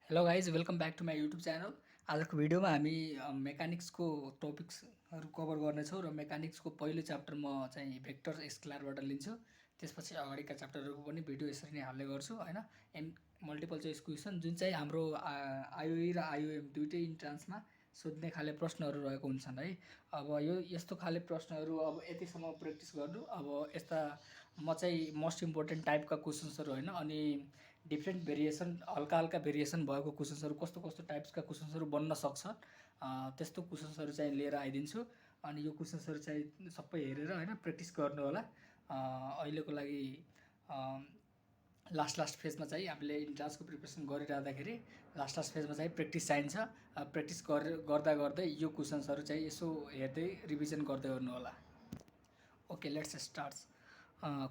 Hello guys welcome back to my YouTube channel. आजको भिडियोमा हामी मेकानिक्सको टपिक्सहरू कभर गर्नेछौँ र मेकानिक्सको पहिलो च्याप्टर म चाहिँ भेक्टर स्केलरबाट लिन्छु। त्यसपछि अगाडिका च्याप्टरहरूको पनि भिडियो यसरी नै हाल्ने गर्छु होइन। मल्टिपल चोइस क्वेसन जुन चाहिँ हाम्रो आइओई र आइओएम दुइटै इन्ट्रान्समा सोध्ने खाले प्रश्नहरू रहेको हुन्छन् है। अब यस्तो खाले प्रश्नहरू अब यतिसम्म प्र्याक्टिस गर्नु। अब यस्ता म चाहिँ मोस्ट इम्पोर्टेन्ट टाइपका क्वेसन्सहरू होइन, अनि डिफ्रेन्ट भेरिएसन हल्का हल्का भेरिएसन भएको क्वेसन्सहरू कस्तो कस्तो टाइप्सका क्वेसन्सहरू बन्न सक्छ त्यस्तो क्वेसन्सहरू चाहिँ लिएर आइदिन्छु। अनि यो क्वेसन्सहरू चाहिँ सबै हेरेर होइन प्र्याक्टिस गर्नु होला। अहिलेको लागि लास्ट फेजमा चाहिँ हामीले इन्ट्रान्सको प्रिपरेसन गरिरहँदाखेरि लास्ट फेजमा चाहिँ प्र्याक्टिस चाहिन्छ। प्र्याक्टिस गर्दा गर्दै यो क्वेसन्सहरू चाहिँ यसो हेर्दै रिभिजन गर्दै गर्नु होला। Okay, let's start.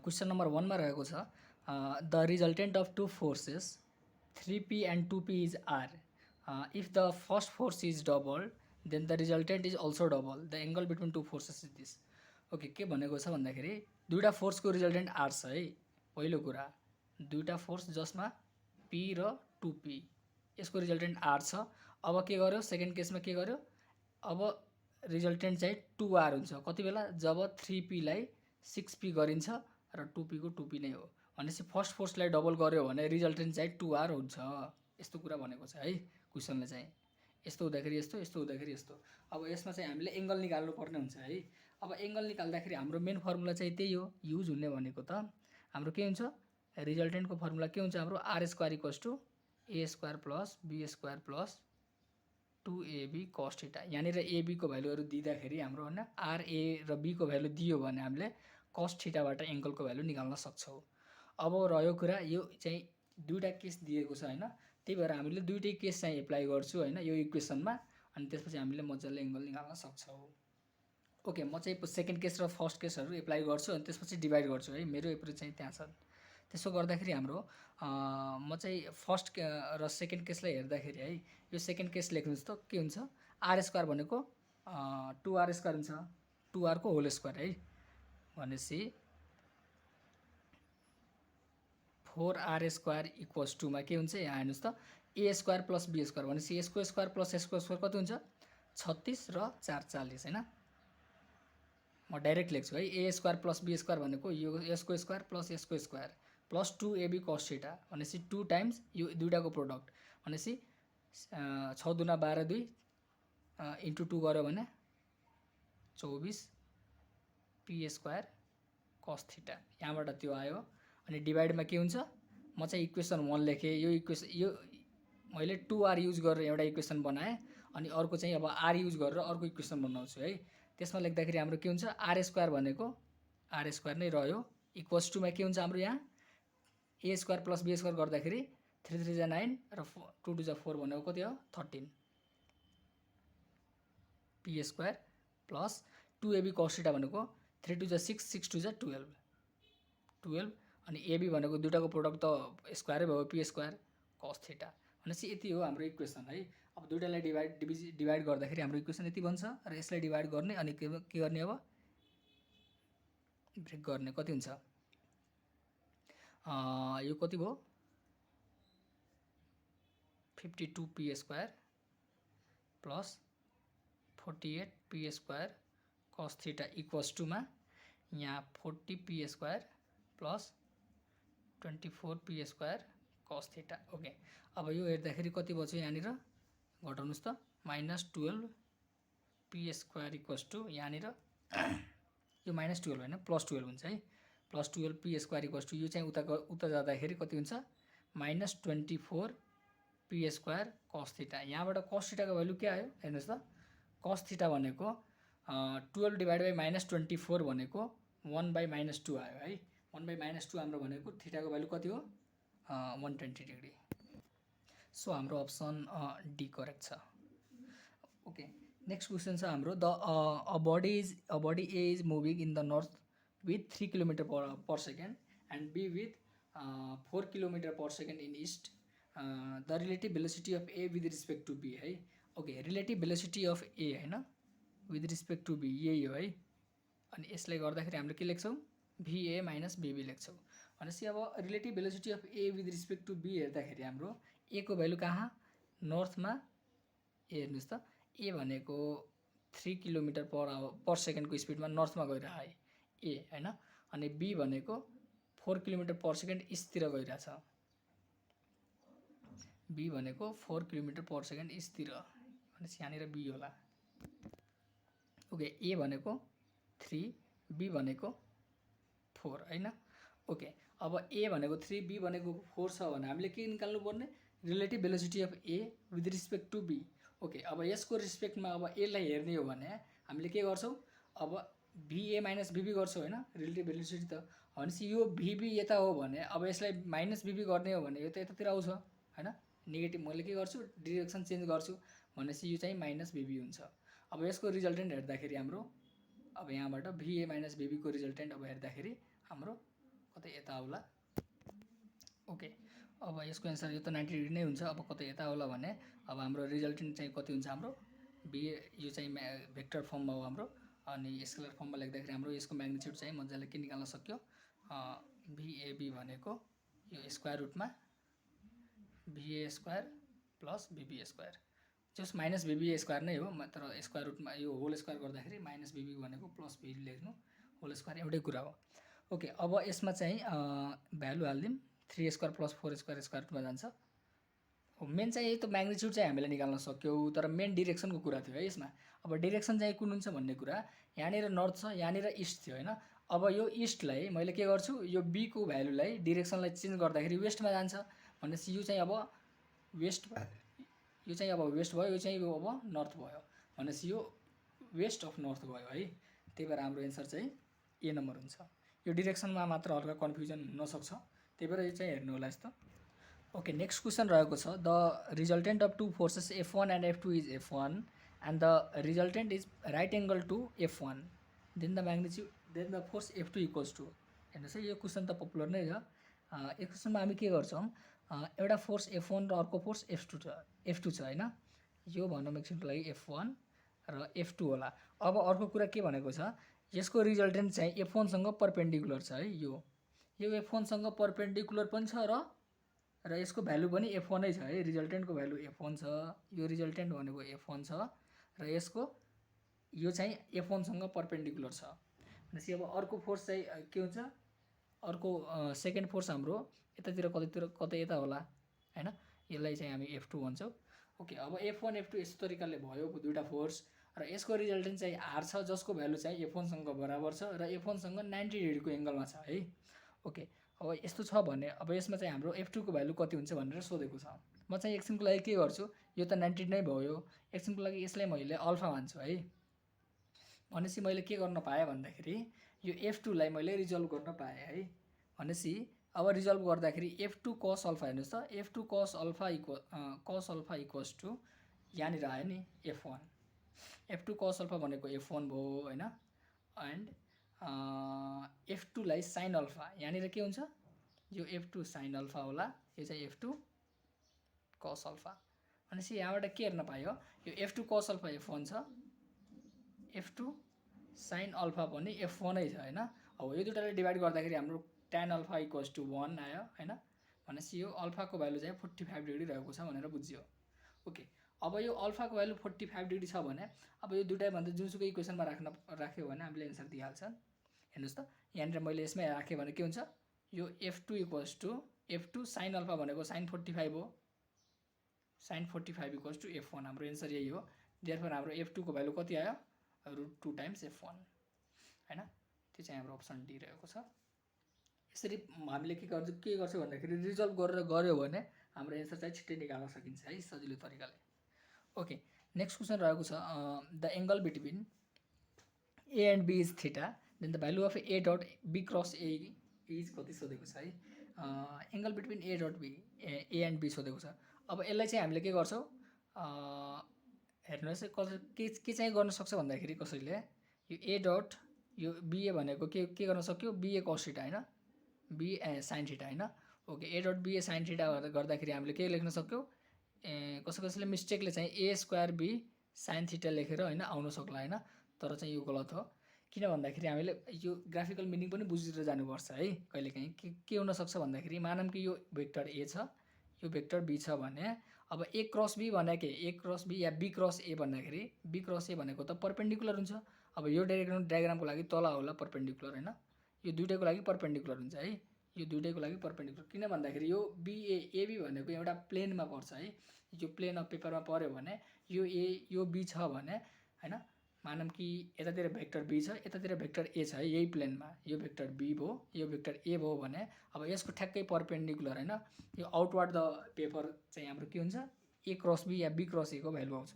Question number 1 मा रहेको छ the resultant of two forces 3p and 2p is r. If the first force is doubled, then the resultant is also double. The angle between two forces is this. Okay, के भनेको छ भन्दाखेरि दुईवटा फोर्सको resultant are छ है। पहिलो कुरा दुईवटा फोर्स जसमा p र 2p, यसको रिजल्टेन्ट आर छ। अब के गर्यो, सेकेन्ड केसमा के गर्यो, अब रिजल्टेन्ट चाहिँ 2r हुन्छ। कति बेला, जब 3p लाई 6p गरिन्छ र 2p को 2p नै हो भनेपछि फर्स्ट फोर्सलाई डबल गर्यो भने रिजल्टेन्ट चाहिँ 2r हुन्छ। यस्तो कुरा भनेको छ है क्वेसनले चाहिँ। यस्तो हुँदाखेरि यस्तो, यस्तो हुँदाखेरि यस्तो। अब यसमा चाहिँ हामीले एङ्गल निकाल्नु पर्ने हुन्छ है। अब एङ्गल निकाल्दाखेरि हाम्रो मेन फर्मुला चाहिँ त्यही हो, युज हुने भनेको त हाम्रो के हुन्छ, रिजल्टेन्टको फर्मुला के हुन्छ हाम्रो, r square equals to a square plus be square plus 2ab cos theta. यहाँनिर एबीको भ्यालुहरू दिँदाखेरि हाम्रो होइन आरए र बीको भ्यालु दियो भने हामीले cos थीटाबाट एङ्गलको भ्यालु निकाल्न सक्छौँ। अब रह्यो कुरा, यो चाहिँ दुईवटा केस दिएको छ होइन, त्यही भएर हामीले दुईटै केस चाहिँ एप्लाई गर्छु होइन यो इक्वेसनमा, अनि त्यसपछि हामीले मजाले एङ्गल निकाल्न सक्छौँ। ओके, म चाहिँ सेकेन्ड केस र फर्स्ट केसहरू एप्लाई गर्छु अनि त्यसपछि डिभाइड गर्छु है। मेरो एप्रोच चाहिँ त्यहाँ छ। त्यसो गर्दाखेरि हाम्रो म चाहिँ फर्स्ट र सेकेन्ड केसलाई हेर्दाखेरि है, यो सेकेन्ड केस लेख्नुहोस् त के हुन्छ, आर स्क्वायर भनेको 2r स्क्वायर हुन्छ, 2r को होल स्क्वायर है। भनेपछि 4r स्क्वायर इक्वल्स टूमा के हुन्छ, यहाँ हेर्नुहोस् त ए स्क्वायर प्लस बी स्क्वायर भनेपछि यसको स्क्वायर प्लस यसको स्क्वायर कति हुन्छ, 36 र 4 40 होइन। म डाइरेक्ट लेख्छु है, ए स्क्वायर प्लस बी स्क्वायर भनेको यो यसको स्क्वायर प्लस यसको square plus 2ab cos theta भनेपछि 2 टाइम्स यो दुईटाको प्रोडक्ट भनेपछि 6 दुना 12 2 इन्टु 2 गर्यो भने 24 p स्क्वायर cos थीटा। यहाँबाट त्यो आयो अनि डिभाइडमा के हुन्छ, म चाहिँ इक्वेसन 1 लेखेँ। यो इक्वेसन यो मैले 2r युज गरेर एउटा इक्वेसन बनाएँ अनि अर्को चाहिँ अब r युज गरेर अर्को इक्वेसन बनाउँछु है। त्यसमा लेख्दाखेरि हाम्रो के हुन्छ, आर स्क्वायर भनेको आर स्क्वायर नै रह्यो इक्वल्स टूमा के हुन्छ हाम्रो यहाँ ए स्क्वायर प्लस बी स्क्वायर गर्दाखेरि 3 3 जा 9 र 2 2 जा 4 भनेको कति हो 13 P square plus 2ab cos theta भनेको 3 2 जा 6 6 2 जा 12 अनि एबी भनेको दुईटाको प्रोडक्ट त स्क्वायरै भयो, पी स्क्वायर cos थीटा भनेपछि यति हो हाम्रो इक्वेसन है। अब दुईटालाई डिभाइड गर्दाखेरि हाम्रो इक्वेसन यति बन्छ र यसलाई डिभाइड गर्ने अनि के गर्ने, अब ब्रेक गर्ने कति हुन्छ, यो कति भयो 52 P square plus 48 P square cos theta equals टूमा यहाँ 40 P square plus 24 P square cos theta. Okay, अब यो हेर्दाखेरि कति बच्यो, यहाँनिर घटाउनुहोस् त -12 पी स्क्वायर इक्वल्स टू यहाँनिर यो -12 होइन +12 हुन्छ है, +12 पी स्क्वायर इक्वल्स टू यो चाहिँ उता जाँदाखेरि कति हुन्छ -24 पी स्क्वायर cos थीटा। यहाँबाट cos थीटाको भ्यालु के आयो हेर्नुहोस् त, cos थीटा भनेको 12 डिभाइड बाई -24 भनेको 1/-2 आयो है। 1/-2 हाम्रो भनेको थीटाको भ्यालु कति हो 120 डिग्री। सो हाम्रो अप्सन डी करेक्ट छ। ओके, नेक्स्ट क्वेसन छ हाम्रो a body A is moving in the north with 3 kilometre per second and B with 4 kilometre per second in east. The relative velocity of A with respect to B है। Okay, relative velocity of A होइन with respect to be यही हो है। अनि यसलाई गर्दाखेरि हामीले के लेख्छौँ, VA माइनस BB लेख्छौँ। भनेपछि अब relative velocity of A with respect to B हेर्दाखेरि हाम्रो ए को भ्यालु कहाँ, नर्थमा ए हेर्नुहोस् त, ए भनेको 3 किलोमिटर पर सेकेन्डको स्पिडमा नर्थमा गइरहेको है ए होइन। अनि बी भनेको 4 किलोमिटर पर सेकेन्ड इस्टतिर गइरहेछ। बी भनेको 4 किलोमिटर पर सेकेन्ड इस्टतिर भनेपछि यहाँनिर बी होला। ओके, ए भनेको 3, बी भनेको 4 होइन। ओके, अब ए भनेको 3, बी भनेको 4 छ भने हामीले के निकाल्नु पर्ने? Relative velocity of A with respect to B. Okay, अब यसको रिस्पेक्टमा अब एलाई हेर्ने हो भने हामीले के गर्छौँ? अब भिए माइनस भिबी गर्छौँ होइन, रिलेटिभ भेलोसिटी त। भनेपछि यो भिबी यता हो भने अब यसलाई माइनस भिबी गर्ने हो भने यो त यतातिर आउँछ होइन। नेगेटिभ मैले के गर्छु? डिरेक्सन चेन्ज गर्छु भनेपछि यो चाहिँ माइनस भिबी हुन्छ। अब यसको रिजल्टेन्ट हेर्दाखेरि हाम्रो अब यहाँबाट भिए माइनस भिबीको रिजल्टेन्ट अब हेर्दाखेरि हाम्रो कतै यता होला। ओके, अब यसको एन्सर यो त 90 डिग्री नै हुन्छ। अब कतै यता होला भने अब हाम्रो रिजल्टेन्ट चाहिँ कति हुन्छ? हाम्रो भिए यो चाहिँ भेक्टर फर्ममा हो हाम्रो। अनि स्केलर फर्ममा लेख्दाखेरि हाम्रो यसको म्याग्निट्युड चाहिँ मजाले के निकाल्न सक्यो? भिएबी भनेको यो स्क्वायर रुटमा भिए स्क्वायर प्लस भिबी स्क्वायर, जस माइनस भिबी स्क्वायर नै हो, तर स्क्वायर रुटमा यो होल स्क्वायर गर्दाखेरि माइनस भिबी भनेको प्लस भिबी लेख्नु, होल स्क्वायर एउटै कुरा हो। ओके, अब यसमा चाहिँ भ्यालु हालिदिउँ। 3 स्क्वायर प्लस 4 स्क्वायर स्क्वायर रुटमा जान्छ। मेन चाहिँ यही त म्याग्निट्युड चाहिँ हामीले निकाल्न सक्यौँ, तर मेन डिरेक्सनको कुरा थियो है यसमा। अब डिरेक्सन चाहिँ कुन हुन्छ भन्ने कुरा, यहाँनिर नर्थ छ, यहाँनिर इस्ट थियो होइन। अब यो इस्टलाई मैले के गर्छु? यो बीको भ्यालुलाई डिरेक्सनलाई चेन्ज गर्दाखेरि वेस्टमा जान्छ भनेपछि यो चाहिँ अब वेस्ट भयो, यो चाहिँ अब वेस्ट भयो, यो चाहिँ अब नर्थ भयो भनेपछि यो वेस्ट अफ नर्थ भयो है। त्यही भएर हाम्रो एन्सर चाहिँ ए नम्बर हुन्छ। यो डिरेक्सनमा मात्र हल्का कन्फ्युजन हुनसक्छ, त्यही भएर यो चाहिँ हेर्नु होला यस्तो। ओके, नेक्स्ट क्वेसन रहेको छ, the resultant of 2 forces F1 and F2 is F1 and the resultant is right angle to F1, then the magnitude then the force F2 equals to. हेर्नुहोस् है, यो क्वेसन त पपुलर नै छ। यो क्वेसनमा हामी के गर्छौँ? एउटा फोर्स F1 र अर्को फोर्स F2 छ होइन। यो भनौँ एकछिनको लागि F1 र F2 होला। अब अर्को कुरा के भनेको छ? यसको रिजल्टेन्ट चाहिँ F1सँग परपेन्डिकुलर छ है। यो F1सँग परपेन्डिकुलर पनि छ र यसको भ्यालु पनि F1 नै छ है। रिजल्टेन्टको भ्यालु F1 छ, यो रिजल्टेन्ट भनेको F1 छ र यसको यो चाहिँ F1सँग परपेन्डिकुलर छ भनेपछि अब अर्को फोर्स चाहिँ के हुन्छ? अर्को सेकेन्ड फोर्स हाम्रो यतातिर कतै यता होला होइन। यसलाई चाहिँ हामी F2 भन्छौँ। ओके, अब F1 F2 यस्तो तरिकाले भयो दुईवटा फोर्स र यसको रिजल्टेन्ट चाहिँ R छ, जसको भ्यालु चाहिँ F1सँग बराबर छ र F1सँग 90 डिग्रीको एङ्गलमा छ है। ओके, अब यस्तो छ भने अब यसमा चाहिँ हाम्रो F2 को भ्यालु कति हुन्छ भनेर सोधेको छ। म चाहिँ एकछिनको लागि के गर्छु? यो त 90 नै भयो, एकछिनको लागि यसलाई मैले अल्फा मान्छु है। भनेपछि मैले के गर्न पाएँ भन्दाखेरि यो F2लाई मैले रिजल्भ गर्न पाएँ है। भनेपछि अब रिजल्भ गर्दाखेरि F2 cos अल्फा, हेर्नुहोस् त, F2 cos alpha equals to यहाँनिर आयो नि F1। F2 cos अल्फा भनेको F1 भयो होइन। एन्ड F2लाई साइन अल्फा, यहाँनिर के हुन्छ? यो F2 साइन अल्फा होला, यो चाहिँ F2 cos अल्फा। भनेपछि यहाँबाट के हेर्न पायो? यो F2 cos अल्फा F1 छ, F2 साइन अल्फा पनि F1 नै छ होइन। अब यो दुइटाले डिभाइड गर्दाखेरि हाम्रो tan अल्फा इक्वल्स टु 1 आयो होइन। भनेपछि यो अल्फाको भ्यालु चाहिँ 45 डिग्री रहेको छ भनेर बुझ्यो। ओके, अब यो अल्फाको भ्यालु 45 डिग्री छ भने अब यो दुइटाभन्दा जुनसुकै इक्वेसनमा राख्यो भने हामीले एन्सर दिइहाल्छ। हेर्नुहोस् त, यहाँनिर मैले यसमै राखेँ भने के हुन्छ? यो F2 equals to F2 sine alpha भनेको साइन 45 हो, साइन 45 इक्वल्स टु F1, हाम्रो एन्सर यही हो। देयरफोर हाम्रो F2 को भ्यालु कति आयो? √2 टाइम्स F1 होइन। त्यो चाहिँ हाम्रो अप्सन डी रहेको छ। यसरी हामीले के गर्छौँ भन्दाखेरि रिजल्भ गरेर गऱ्यो भने हाम्रो एन्सर चाहिँ छिट्टै निकाल्न सकिन्छ है, सजिलो तरिकाले। ओके, नेक्स्ट क्वेसन रहेको छ, the angle between A and B is theta, then the value of A dot B cross A is कति सोधेको छ है। Angle between A dot B, A and B सोधेको छ। अब यसलाई चाहिँ हामीले के गर्छौँ? हेर्नुहोस् के चाहिँ गर्न सक्छ भन्दाखेरि कसैले यो ए डट यो बिए भनेको के गर्न सक्यो? बिए कस थीटा होइन, बिए साइन थीटा होइन। ओके, ए डट बिए साइन थीटा गर्दाखेरि हामीले के लेख्न सक्यौँ? कसैले मिस्टेकले चाहिँ ए स्क्वायर बी साइन थीटा लेखेर होइन आउन सक्ला होइन, तर चाहिँ यो गलत हो। किन भन्दाखेरि हामीले यो ग्राफिकल मिनिङ पनि बुझेर जानुपर्छ है। कहिलेकाहीँ के हुनसक्छ भन्दाखेरि मानौँ कि यो भेक्टर ए छ, यो भेक्टर बी छ भने अब ए क्रस बी भनेको ए क्रस बी या बी क्रस ए भन्दाखेरि बी क्रस ए भनेको त पर्पेन्डिकुलर हुन्छ। अब यो डायग्रामको लागि तल होला पर्पेन्डिकुलर हैन, यो दुईटैको लागि पर्पेन्डिकुलर हुन्छ है, यो दुईटैको लागि पर्पेन्डिकुलर। किन भन्दाखेरि यो बीए एबी भनेको एउटा प्लेनमा पर्छ है, यो प्लेन अफ पेपरमा पर्यो भने यो ए यो बी छ भने हैन, मानौँ कि यतातिर भेक्टर बी छ यतातिर भेक्टर ए छ है, यही प्लेनमा यो भेक्टर बी भयो यो भेक्टर ए भयो भने अब यसको ठ्याक्कै पर्पेन्डिकुलर हैन, यो आउटवर्ड द पेपर चाहिँ हाम्रो के हुन्छ ए क्रस बी या बी क्रस ए को भ्यालु आउँछ।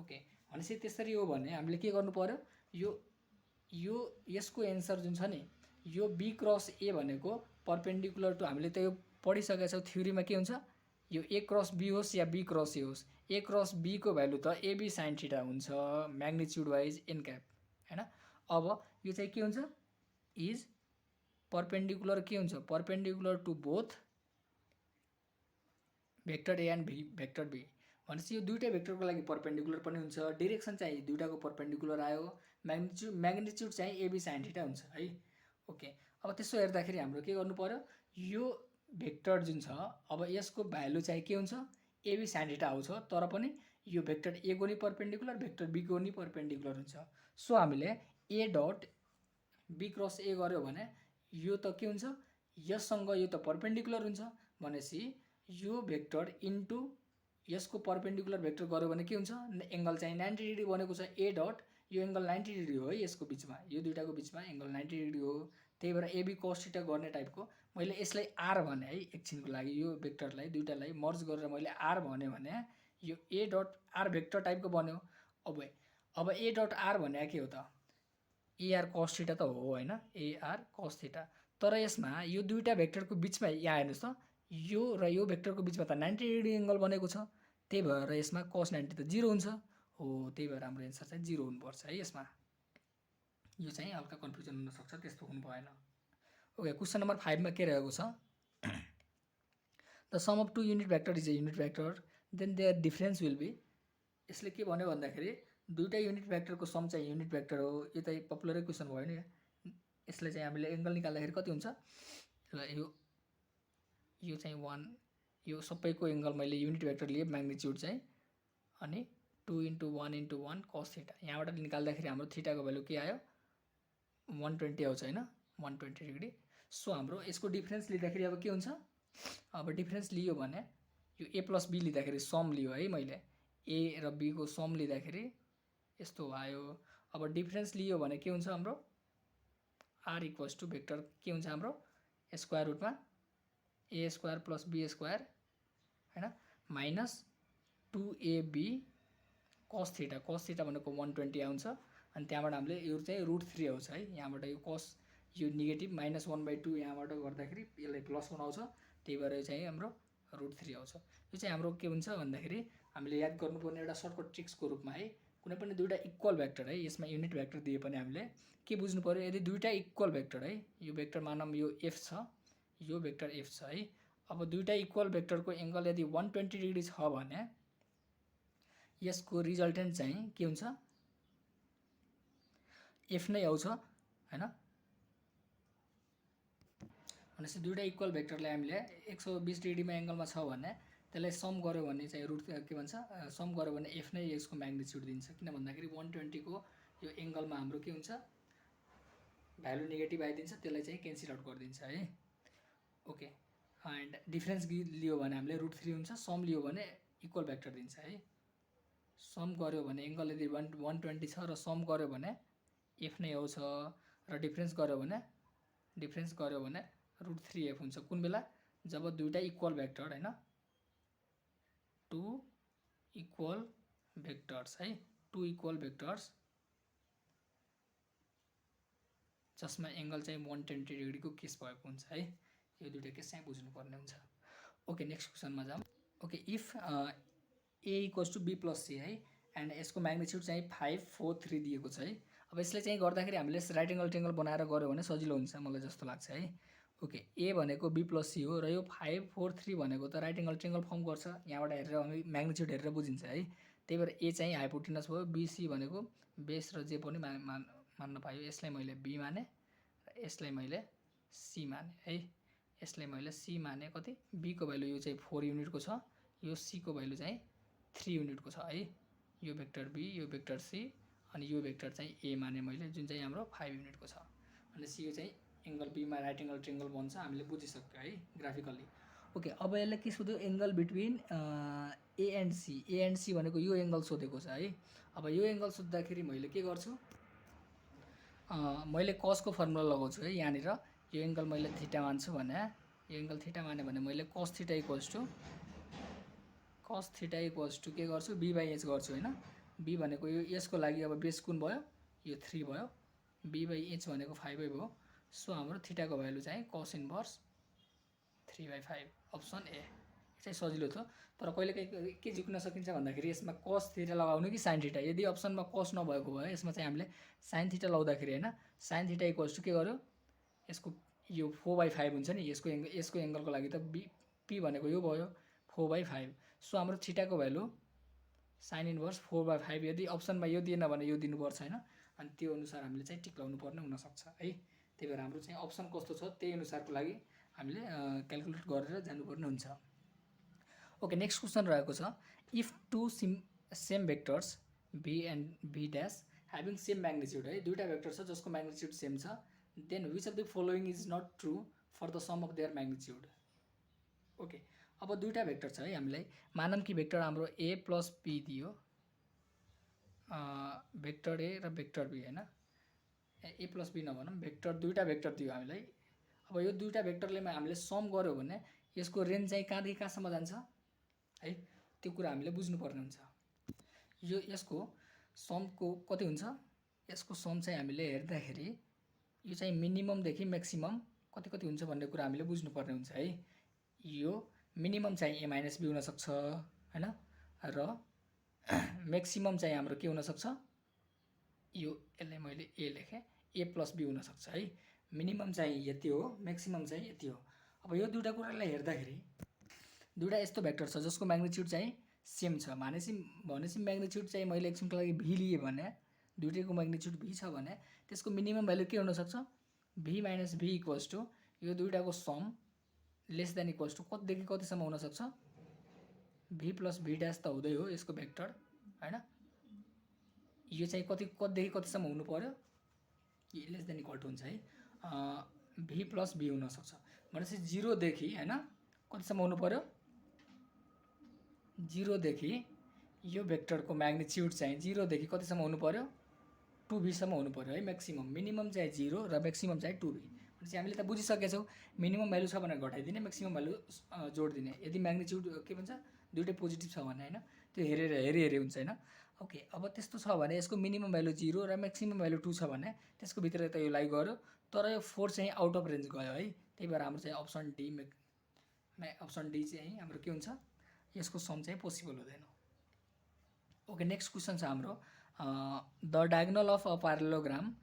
ओके, भनेपछि त्यसरी हो भने हामीले के गर्नु पर्यो, यो यसको एन्सर जुन छ नि यो बी क्रस ए भनेको पर्पेन्डिकुलर टु, हामीले त यो पढिसकेका छौँ थ्योरीमा के हुन्छ, यो ए क्रस बी होस् या बी क्रस ए होस्, ए क्रस बी को भ्यालु त एबी साइन थीटा हुन्छ म्याग्निट्युड वाइज एन क्याप हैन। अब यो चाहिँ के हुन्छ, इज पर्पेन्डिकुलर के हुन्छ, perpendicular to both vector A and vector B. भनेपछि यो दुईटै भेक्टरको लागि पर्पेन्डिकुलर पनि हुन्छ, डिरेक्सन चाहिँ दुईटाको पर्पेन्डिकुलर आयो, म्याग्निट्युड चाहिँ एबी साइन थीटा हुन्छ है। ओके, अब त्यसो हेर्दाखेरि हाम्रो के गर्नु पर्यो, यो भेक्टर जुन छ अब यसको भ्यालु चाहिँ के हुन्छ एबी साइन थीटा आउँछ, तर पनि यो भेक्टर ए को नि पर्पेन्डिकुलर भेक्टर बी को नि पर्पेन्डिकुलर हुन्छ। सो हामीले ए डट बी क्रस ए गर्यो भने यो त के हुन्छ यससँग यो त पर्पेन्डिकुलर हुन्छ, भनेपछि यो भेक्टर इन्टु यसको पर्पेन्डिकुलर भेक्टर गर्यो भने के हुन्छ, एङ्गल चाहिँ 90 डिग्री बनेको छ। ए डट यो एङ्गल 90 डिग्री हो है, यसको बिचमा यो दुईटाको बिचमा एङ्गल 90 डिग्री हो, त्यही भएर एबी कस थीटा गर्ने टाइपको मैले यसलाई आर भने है एकछिनको लागि, यो भेक्टरलाई दुईटालाई मर्ज गरेर मैले आर भने यो ए डट आर भेक्टर टाइपको बन्यो। अब ए डट आर भने के हो त एआर कस थीटा त हो हैन, एआर कस थीटा, तर यसमा यो दुईटा भेक्टरको बिचमा यहाँ हेर्नुस् त यो र यो भेक्टरको बिचमा त 90 डिग्री एङ्गल बनेको छ, त्यही भएर यसमा cos 90 त 0 हुन्छ हो, त्यही भएर हाम्रो एन्सर चाहिँ 0 हुनुपर्छ है यसमा। यो चाहिँ हल्का कन्फ्युजन हुन सक्छ, त्यस्तो हुनु भएन। ओके, क्वेसन नम्बर 5 मा के रहेको छ, the sum of two unit vector is a unit vector then their difference will be. यसले के भन्यो भन्दाखेरि दुईटा युनिट भेक्टरको सम चाहिँ युनिट भेक्टर हो, यो त पपुलरै क्वेसन भयो नि। यसले चाहिँ हामीले एङ्गल निकाल्दाखेरि कति हुन्छ, यो चाहिँ 1, यो सबैको एङ्गल मैले युनिट भेक्टर लिए म्याग्निट्युड चाहिँ, अनि 2 × 1 × 1 cos थीटा, यहाँबाट निकाल्दाखेरि हाम्रो थीटाको भ्यालु के आयो 120 आउँछ हैन, 120 डिग्री। सो हाम्रो यसको डिफरेन्स लिँदाखेरि अब के हुन्छ, अब डिफरेन्स लियो भने यो ए प्लस बी लिँदाखेरि सम लियो है मैले, ए र बी को सम लिँदाखेरि यस्तो आयो। अब डिफरेन्स लियो भने के हुन्छ हाम्रो आर इक्वल्स टु भेक्टर के हुन्छ हाम्रो स्क्वायर रुटमा A square plus be square हैन माइनस 2ab cos थीटा भनेको 120 आउँछ, अनि त्यहाँबाट हामीले यो चाहिँ √3 आउँछ है, यहाँबाट यो cos यो नेगेटिभ -1/2 यहाँबाट गर्दाखेरि यसलाई प्लस बनाउँछ, त्यही भएर चाहिँ हाम्रो √3 आउँछ। यो चाहिँ हाम्रो के हुन्छ भन्दाखेरि हामीले याद गर्नुपर्ने एउटा सर्टकट ट्रिक्सको रूपमा है, कुनै पनि दुईटा इक्वल भेक्टर है, यसमा युनिट भेक्टर दिए पनि हामीले के बुझ्नु पर्यो, यदि दुईटा इक्वल भेक्टर है, यो भेक्टर मानौँ यो f छ, यो भेक्टर f छ है, अब दुईटा इक्वल भेक्टरको एङ्गल यदि 120 डिग्री छ भने यसको रिजल्टेन्ट चाहिँ के हुन्छ f नै आउँछ हैन। भनेपछि दुईटा इक्वल भेक्टरलाई हामीले 120 डिग्रीमा एङ्गलमा छ भने त्यसलाई सम गर्यो भने चाहिँ रुट के भन्छ सम गर्यो भने f नै यसको म्याग्निट्युड दिन्छ, किन भन्दाखेरि 120 को यो एङ्गलमा हाम्रो के हुन्छ भ्यालु नेगेटिभ आइदिन्छ, त्यसलाई चाहिँ क्यान्सल आउट गरिदिन्छ है। ओके, एन्ड डिफरेन्स लियो भने हामीले √3 हुन्छ, सम लियो भने इक्वल भेक्टर दिन्छ है। सम गर्यो भने एङ्गल यदि 120 छ र सम गर्यो भने f नै आउँछ, र डिफरेन्स गर्यो भने √3f हुन्छ। कुन बेला, जब दुईटा इक्वल भेक्टर हैन, टु इक्वल भेक्टर्स है, टु इक्वल भेक्टर्स जसमा एङ्गल चाहिँ 120 डिग्रीको केस भएको हुन्छ है, यो दुईटा केस चाहिँ बुझ्नुपर्ने हुन्छ। ओके, नेक्स्ट क्वेसनमा जाऊँ। Okay, if A equals to B plus C है, एन्ड यसको म्याग्निट्युड चाहिँ 5 4 3 दिएको छ है। अब यसले चाहिँ गर्दाखेरि हामीले राइट एङ्गल ट्रायङ्गल बनाएर गऱ्यो भने सजिलो हुन्छ मलाई जस्तो लाग्छ है। ओके, ए भनेको बी प्लस सी हो, र यो 5 4 3 भनेको त राइट एङ्गल ट्रायङ्गल फर्म गर्छ, यहाँबाट हेरेर हामी म्याग्निट्युड हेरेर बुझिन्छ है। त्यही भएर ए चाहिँ हाइपोटेनस भयो, बीसी भनेको बेस र जे पनि मान्न पायो, यसलाई मैले बी माने र यसलाई मैले सी माने है, यसलाई मैले सी माने। कति बी को भ्यालु यो चाहिँ 4 युनिटको छ, यो c को भ्यालु चाहिँ 3 युनिटको छ है। यो भेक्टर b, यो भेक्टर c अनि यो भेक्टर चाहिँ a माने मैले, जुन चाहिँ हाम्रो 5 युनिटको छ। अनि c यो चाहिँ एंगल b मा राइट एंगल ट्रायंगल बन्छ, हामीले बुझिसक्यो है ग्राफिकली। ओके, अब यसले के सोध्यो, angle between a and c। a and c भनेको यो एंगल सोधेको छ है। अब यो एंगल सोध्दाखेरि मैले के गर्छु, मैले cos को फर्मुला लगाउँछु है। यहाँनिर यो एंगल मैले थीटा मान्छु भने, यो एंगल थीटा माने भने मैले cos थीटा इक्वल्स टु के गर्छु, b/h गर्छु हैन। b भनेको यो s को लागि अब बेस कुन भयो, यो 3 भयो, b/h भनेको 5 भयो। सो हाम्रो थीटा को भ्यालु चाहिँ cos इन्भर्स 3/5, अप्सन ए। चाहिँ सजिलो थियो, तर कहिलेकाहीँ के झुक्न सकिन्छ भन्दाखेरि यसमा cos थीटा लगाउनु कि sin थीटा। यदि अप्सनमा cos नभएको भए यसमा चाहिँ हामीले sin थीटा लगाउँदाखेरि हैन, sin थीटा इक्वल्स टु के गर्यो, यसको यो 4/5 हुन्छ नि, यसको एंगलको लागि त p भनेको यो भयो 4/5। सो हाम्रो थीटा को भ्यालु sin इन्भर्स 4/5। यदि अप्सनमा यो दिएन भने यो दिनुपर्छ हैन, अनि त्यो अनुसार हामीले चाहिँ टिक लाउनु पर्ने हुन सक्छ है। त्यही भएर हाम्रो चाहिँ अप्सन कस्तो छ त्यही अनुसारको लागि हामीले क्याल्कुलेट गरेर जानुपर्ने हुन्छ। ओके, नेक्स्ट क्वेशन रहेको छ, if two same vectors b and b dash having same magnitude है, दुईटा भेक्टर छ जसको मैग्निट्यूड सेम छ, then which of the following is not true for the sum of their magnitude. Okay, अब दुईटा vector छ है, हामीलाई मानम कि भेक्टर हाम्रो a प्लस b दियो, भेक्टर a र भेक्टर b हैन, a प्लस b नभनौँ, भेक्टर दुईटा भेक्टर दियो हामीलाई। अब यो दुईटा भेक्टरले हामीले सम गर्यो भने यसको रेन्ज चाहिँ कहाँदेखि कहाँसम्म जान्छ है, त्यो कुरा हामीले बुझ्नुपर्ने हुन्छ। यो यसको समको कति हुन्छ, यसको सम चाहिँ हामीले हेर्दाखेरि यो चाहिँ मिनिममदेखि म्याक्सिमम कति कति हुन्छ भन्ने कुरा हामीले बुझ्नुपर्ने हुन्छ है। यो मिनिमम चाहिँ a माइनस b हुनसक्छ हैन, र म्याक्सिमम चाहिँ हाम्रो के हुनसक्छ, यो यसलाई मैले a लेखेँ, a प्लस b हुनसक्छ है। मिनिमम चाहिँ यति हो, म्याक्सिमम चाहिँ यति हो। अब यो दुईटा कुरालाई हेर्दाखेरि दुईटा यस्तो भेक्टर छ जसको म्याग्निट्युड चाहिँ सेम छ भनेपछि म्याग्निट्युड चाहिँ मैले एकछिनको लागि v लिए भने, दुईटैको म्याग्निट्युड v छ भने त्यसको मिनिमम भ्यालु के हुनसक्छ, v minus v equals to यो दुईटाको sum less than equals to कतिदेखि कतिसम्म हुनसक्छ, v प्लस v डैश त हुँदै हो यसको भेक्टर हैन, यो चाहिँ कतिदेखि कतिसम्म हुनु पर्यो, लेस देन इक्वल टु हुन्छ है, v प्लस b हुनसक्छ भनेपछि 0 देखि हैन कतिसम्म हुनु पर्यो, 0 देखि यो भेक्टरको म्याग्निट्युड चाहिँ 0 देखि कतिसम्म हुनु पर्यो, 2v सम्म हुनु पर्यो है म्याक्सिमम। मिनिमम चाहिँ 0 र म्याक्सिमम चाहिँ 2v। भनेपछि हामीले त बुझिसकेछौँ मिनिमम भ्यालु छ भनेर घटाइदिने, म्याक्सिमम भ्यालु जोडिदिने। यदि म्याग्निट्युड के भन्छ दुईटै पोजिटिभ छ भने हैन, त्यो हेरी हुन्छ हैन। ओके, अब त्यस्तो छ भने यसको मिनिमम भ्यालु 0 र म्याक्सिमम भ्यालु 2 छ भने त्यसको भित्र त यो लाई गयो, तर यो 4 चाहिँ आउट अफ रेन्ज गयो है। त्यही भएर हाम्रो चाहिँ अप्सन डी चाहिँ हाम्रो के हुन्छ, यसको सम चाहिँ पोसिबल हुँदैन। ओके, नेक्स्ट क्वेसन छ हाम्रो the diagonal of a parallelogram.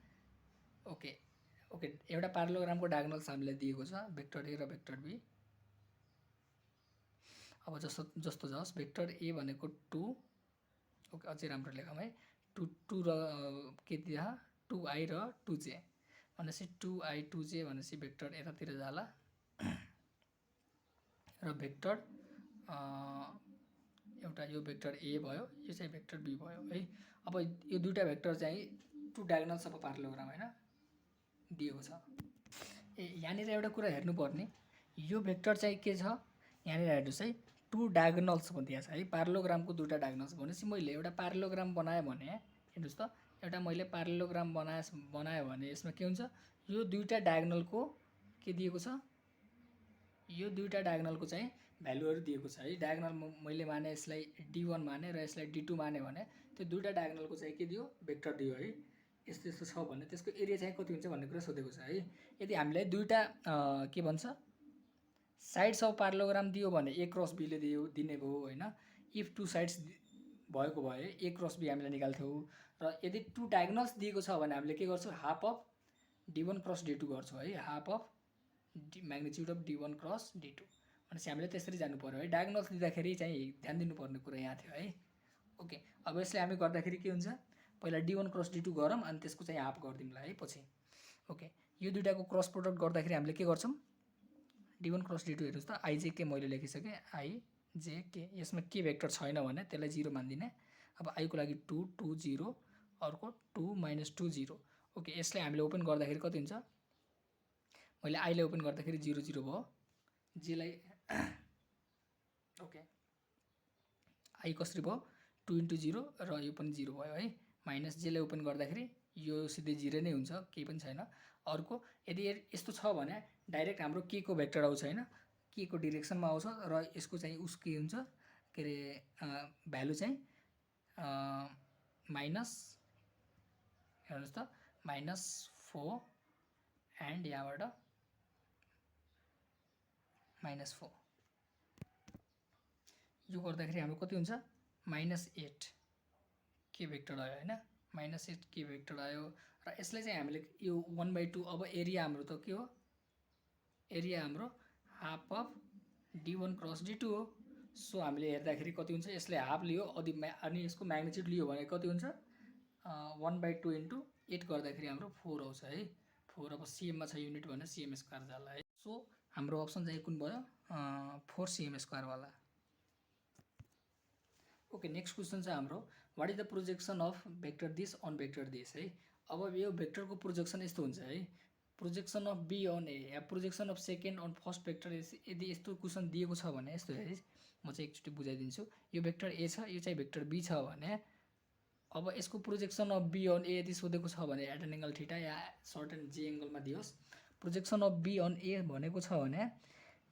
Okay, एउटा प्यारालोग्रामको डायगोनल्स हामीलाई दिएको छ, भेक्टर ए र भेक्टर बी। अब जस्तो जस भेक्टर ए भनेको 2, ओके अझै राम्रो लेखौँ है, 2 र के दिया 2i र 2j भनेपछि 2i 2j भनेपछि भेक्टर यतातिर जाला र भेक्टर एउटा यो भेक्टर ए भयो, यो चाहिँ भेक्टर बी भयो है। अब यो दुईटा भेक्टर चाहिँ 2 डायगोनल्स अफ प्यारालोग्राम हैन दिएको छ। यहाँनिर एउटा कुरा हेर्नुपर्ने, यो भेक्टर चाहिँ के छ, यहाँनिर हेर्नुहोस् है 2 डायगोनल्स भनिदिएको छ है, प्यारालोग्रामको दुईटा डायगोनल्स भनेपछि मैले एउटा प्यारालोग्राम बनाएँ भने हेर्नुहोस् त, एउटा मैले प्यारालोग्राम बनाएँ भने यसमा के हुन्छ, यो दुईटा डायगोनलको के दिएको छ, यो दुईटा डायगोनलको चाहिँ भ्यालुहरु दिएको छ है। डायगोनल मैले माने यसलाई d1 माने र यसलाई d2 माने भने त्यो दुईटा डायगोनलको चाहिँ के दियो, भेक्टर दियो है। यस्तो यस्तो छ भने त्यसको एरिया चाहिँ कति हुन्छ भन्ने कुरा सोधेको छ है। यदि हामीले दुईटा के भन्छ साइड्स अफ प्यारालोग्राम दियो भने a क्रस b ले दिने भयो हैन। इफ 2 साइड्स भएको भए a क्रस b हामीले निकाल्थ्यौ, र यदि 2 डायगोनल्स दिएको छ भने हामीले के गर्छौं, half of d1 cross d2 गर्छौं है, half of magnitude of d1 cross d2। भनेपछि हामीले त्यसरी जानु पर्यो है। डायगोनल्स दिँदाखेरि चाहिँ ध्यान दिनुपर्ने कुरा यहाँ थियो है। ओके, अब यसले हामी गर्दाखेरि के हुन्छ, पहिला d1 क्रस d2 गरौँ अनि त्यसको चाहिँ हाफ गर्दिउँला है पछि। ओके, यो दुईटाको क्रस प्रोडक्ट गर्दाखेरि हामीले के गर्छौं, d1 क्रस d2 हेर्नुस् त, i चाहिँ के मैले लेखिसके, i जे के यसमा के भेक्टर छैन भने त्यसलाई 0 मान्दिने। अब आई को लागि 2 2 0 अर्को 2 -2 0। ओके यसलाई हामीले ओपन गर्दाखेरि कति हुन्छ मैले आईलाई ओपन गर्दाखेरि 0 0 भयो जेलाई ओके आई कसरी भयो 2 × 0 र यो पनि 0 भयो है माइनस जेलाई ओपन गर्दाखेरि यो सिधै 0 नै हुन्छ केही पनि छैन। अर्को यदि यस्तो छ भने डाइरेक्ट हाम्रो के को भेक्टर आउँछ हैन के को डिरेक्सनमा आउँछ र यसको चाहिँ उस के हुन्छ के रे भ्यालु चाहिँ माइनस हेर्नुस् त -4 एन्ड यहाँबाट -4 यो गर्दाखेरि हाम्रो कति हुन्छ -8 के भेक्टर आयो हैन -8 के भेक्टर आयो र यसलाई चाहिँ हामीले यो 1/2 अब एरिया हाम्रो त के हो एरिया हाम्रो half of d1 cross d2 हो। सो हामीले हेर्दाखेरि कति हुन्छ यसले हाफ लियो अनि यसको म्याग्निट्युड लियो भने कति हुन्छ 1/2 × 8 गर्दाखेरि हाम्रो 4 आउँछ है 4 अब cm मा छ युनिट भने cm स्क्वायर जाला है। सो हाम्रो अप्सन चाहिँ कुन भयो 4 cm स्क्वायर वाला। ओके नेक्स्ट क्वेसन चाहिँ हाम्रो what is the projection of vector this on vector this है। अब यो भेक्टरको प्रोजेक्सन यस्तो हुन्छ है projection of B on A या projection of second on first vector यदि यस्तो क्वेसन दिएको छ भने यस्तो हेरि म चाहिँ एकचोटि बुझाइदिन्छु। यो भेक्टर ए छ यो चाहिँ भेक्टर बी छ भने अब यसको projection of B on A यदि सोधेको छ भने एट एन एंगल थीटा या सर्टेन जे एंगलमा दियोस् projection of B on A भनेको छ भने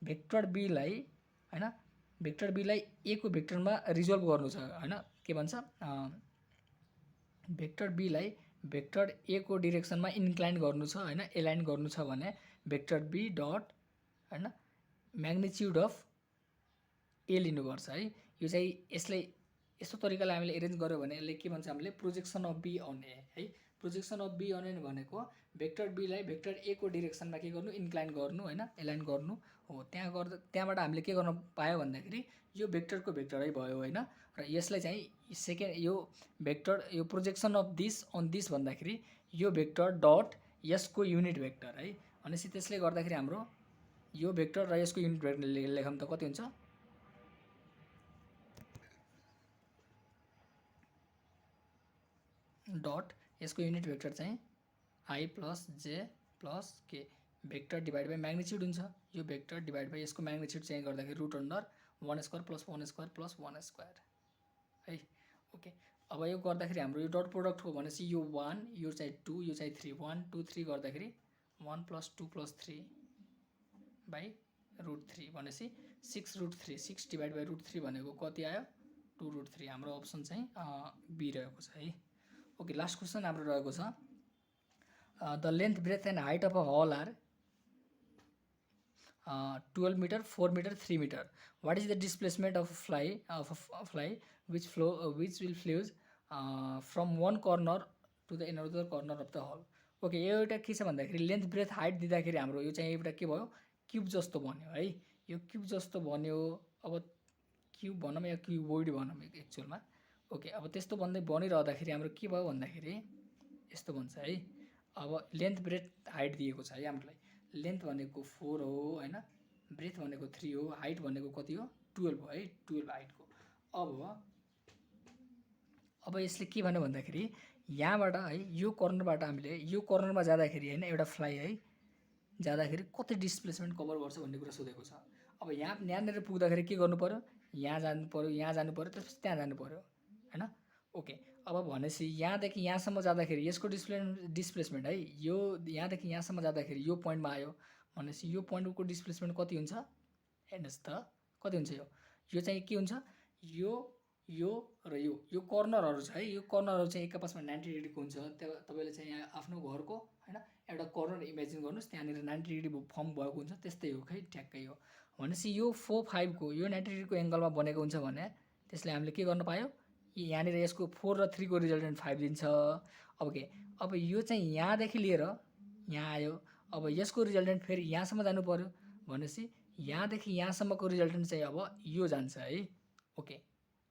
भेक्टर बी लाई हैन भेक्टर बी लाई ए को भेक्टरमा रिजल्भ गर्नु छ हैन के भन्छ भेक्टर बी लाई भेक्टर ए को डिरेक्सनमा इन्क्लाइन गर्नु छ हैन एलाइन गर्नु छ भने भेक्टर बी डट हैन म्याग्निट्युड अफ ए लिनुपर्छ है। यो चाहिँ यसलाई यस्तो तरिकाले हामीले एरेन्ज गर्यो भने यसले के भन्छ हामीले प्रोजेक्सन अफ बी अन ए है projection of B on A भनेको भेक्टर बी लाई भेक्टर ए को डिरेक्सनमा के गर्नु इन्क्लाइन गर्नु हैन एलाइन गर्नु हो। त्यहाँबाट हामीले के गर्न पायो भन्दाखेरि यो भेक्टरको भेक्टरै भयो हैन र यसलाई चाहिँ सेकेन्ड यो भेक्टर यो projection of this on this भन्दाखेरि यो भेक्टर डट यसको युनिट भेक्टर है भनेपछि त्यसले गर्दाखेरि हाम्रो यो भेक्टर र यसको युनिट भेक्टर लेखम त कति हुन्छ डट यसको युनिट भेक्टर चाहिँ i plus j plus k vector divide by magnitude हुन्छ यो भेक्टर डिवाइड बाई यसको म्याग्निट्युड चाहिँ गर्दाखेरि root under 1 square plus 1 square plus 1 square है। ओके अब यो गर्दाखेरि हाम्रो यो डट प्रोडक्ट हो भनेपछि यो 1 यो चाहिँ 2 यो चाहिँ 3 1 2 3 गर्दाखेरि 1 + 2 + 3 बाई √3 भनेपछि 6√3 6 डिवाइड बाई √3 भनेको कति आयो 2√3 हाम्रो अप्सन चाहिँ बी रहेको छ है। ओके लास्ट क्वेसन हाम्रो रहेको छ the length breadth and height of a hall are 12 metre 4 metre 3 metre what is the displacement of fly which will flows from one corner to the another corner of the hall. Okay यो एउटा के छ भन्दाखेरि length breadth height दिँदाखेरि हाम्रो यो चाहिँ एउटा के भयो क्युब जस्तो बन्यो है यो क्युब जस्तो बन्यो। अब क्युब भनौँ या क्युबोइड भनौँ एक्चुअलमा ओके अब त्यस्तो बनिरहँदाखेरि हाम्रो के भयो भन्दाखेरि यस्तो भन्छ है अब लेन्थ ब्रेथ हाइट दिएको छ है हामीलाई लेन्थ भनेको 4 हो हैन ब्रेथ भनेको 3 हो हाइट भनेको कति हो 12 हो है 12 हाइटको। अब यसले के भन्यो भन्दाखेरि यहाँबाट है यो कर्नरबाट हामीले यो कर्नरमा जाँदाखेरि हैन एउटा फ्लाई है जाँदाखेरि कति डिस्प्लेसमेन्ट कभर गर्छ भन्ने कुरा सोधेको छ। अब यहाँनिर पुग्दाखेरि के गर्नु पर्यो यहाँ जानु पर्यो त्यसपछि त्यहाँ जानु पर्यो हैन। ओके अब भनेपछि यहाँदेखि यहाँसम्म जाँदाखेरि यसको डिस्प्लेसमेन्ट है यो यहाँदेखि यहाँसम्म जाँदाखेरि यो पोइन्टमा आयो भनेपछि यो पोइन्टको डिस्प्लेसमेन्ट कति हुन्छ हेर्नुहोस् त कति हुन्छ यो चाहिँ के हुन्छ यो र यो कर्नरहरू छ है यो कर्नरहरू चाहिँ एक आपसमा 90 डिग्रीको हुन्छ। तपाईले चाहिँ यहाँ आफ्नो घरको हैन एउटा कर्नर इमेजिन गर्नुस् त्यहाँनिर 90 डिग्री फर्म भएको हुन्छ त्यस्तै हो खै ठ्याक्कै हो भनेपछि यो 4 5 को यो 90 डिग्रीको एंगलमा बनेको हुन्छ भने त्यसले हामीले के गर्न पायो यहाँनिर यसको 4 र 3 को रिजल्टेन्ट 5 दिन्छ। अब यो चाहिँ यहाँदेखि लिएर यहाँ आयो अब यसको रिजल्टेन्ट फेरि यहाँसम्म जानु पर्यो भनेपछि यहाँदेखि यहाँसम्मको रिजल्टेन्ट चाहिँ अब यो जान्छ है। ओके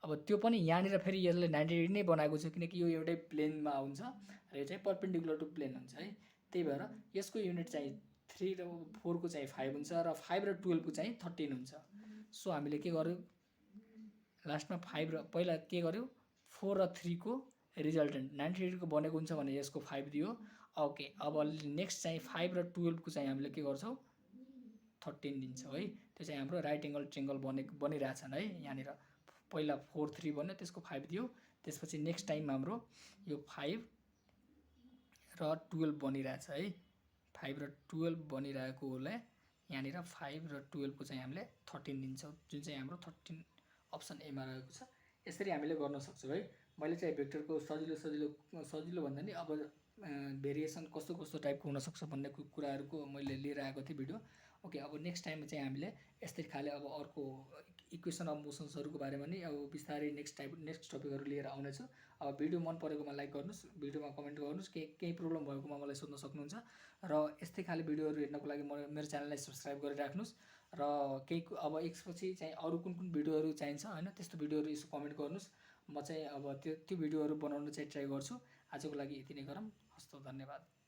अब त्यो पनि यहाँनिर फेरि यसले 90 डिग्री नै बनाएको छ किनकि यो एउटै प्लेनमा हुन्छ र यो चाहिँ परपेन्डिकुलर टु प्लेन हुन्छ है त्यही भएर यसको युनिट चाहिँ 3 र 4 को चाहिँ 5 हुन्छ र 5 र 12 को चाहिँ 13 हुन्छ। सो हामीले के गर्यो लास्टमा 5 र पहिला के गर्यो 4 र 3 को रिजल्टेन्ट 90 डिग्रीको बनेको हुन्छ भने यसको 5 दियो। ओके, अब नेक्स्ट चाहिँ 5 र 12 को चाहिँ हामीले के गर्छौँ 13 दिन्छौँ है। त्यो चाहिँ हाम्रो राइट एङ्गल ट्रिङ्गल बनिरहेछन् है। यहाँनिर पहिला 4 3 बन्यो, त्यसको 5 दियो, त्यसपछि नेक्स्ट टाइम हाम्रो यो 5 र 12 बनिरहेछ है। 5 र 12 बनिरहेकोलाई यहाँनिर 5 र 12 को चाहिँ हामीले 13 दिन्छौँ, जुन चाहिँ हाम्रो 13 अप्सन एमा रहेको छ। यसरी हामीले गर्न सक्छौँ है। मैले चाहिँ भेक्टरको सजिलो भन्दा नि अब भेरिएसन कस्तो कस्तो टाइपको हुनसक्छ भन्ने कुराहरूको मैले लिएर आएको थिएँ भिडियो। ओके, अब नेक्स्ट टाइममा चाहिँ हामीले यस्तै खाले अब अर्को इक्वेसन अफ मोसन्सहरूको बारेमा नि अब बिस्तारै नेक्स्ट टपिकहरू लिएर आउनेछु। अब भिडियो मन परेकोमा लाइक गर्नुहोस्, भिडियोमा कमेन्ट गर्नुहोस्, केही प्रब्लम भएकोमा मलाई सोध्न सक्नुहुन्छ। र यस्तै खाले भिडियोहरू हेर्नको लागि मेरो च्यानललाई सब्सक्राइब गरिराख्नुहोस्। र केही अब यसपछि चाहिँ अरू कुन कुन भिडियोहरू चाहिन्छ होइन, त्यस्तो भिडियोहरू यसो कमेन्ट गर्नुहोस्। म चाहिँ अब त्यो भिडियोहरू बनाउन चाहिँ ट्राई गर्छु। आजको लागि यति नै गरौँ। हस्त, धन्यवाद।